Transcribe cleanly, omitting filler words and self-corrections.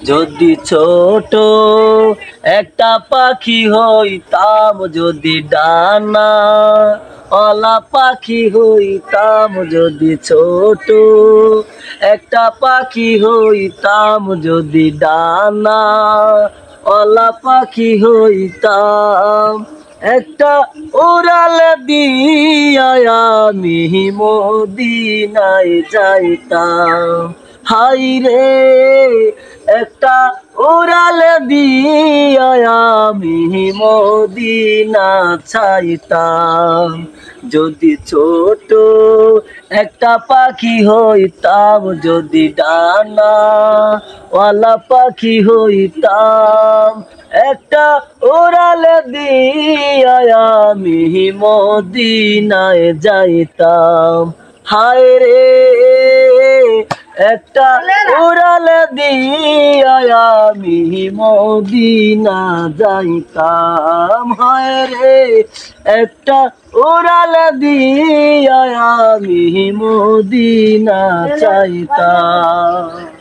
যদি ছোট একটা পাখি হইতাম, যদি ডানা ওলা পাখি হইতাম, যদি ছোট একটা পাখি হইতাম, যদি ডানা ওলা পাখি হইতাম, একটা উড়াল দিয়া আমি মদিনায় যাইতাম। হাই রে একটা উড়াল দিয়া আমি মদিনা চাইতাম। যদি ছোট একটা পাখি হইতাম, যদি ডানা ওয়ালা পাখি হইতাম, একটা উড়াল দিয়া আমি মদিনায় যাইতাম। হায় রে একটা উড়াল দিয়া আমি মদিনা যাইতাম। হায় রে একটা উড়াল দিয়া আমি মদিনা চাইতাম।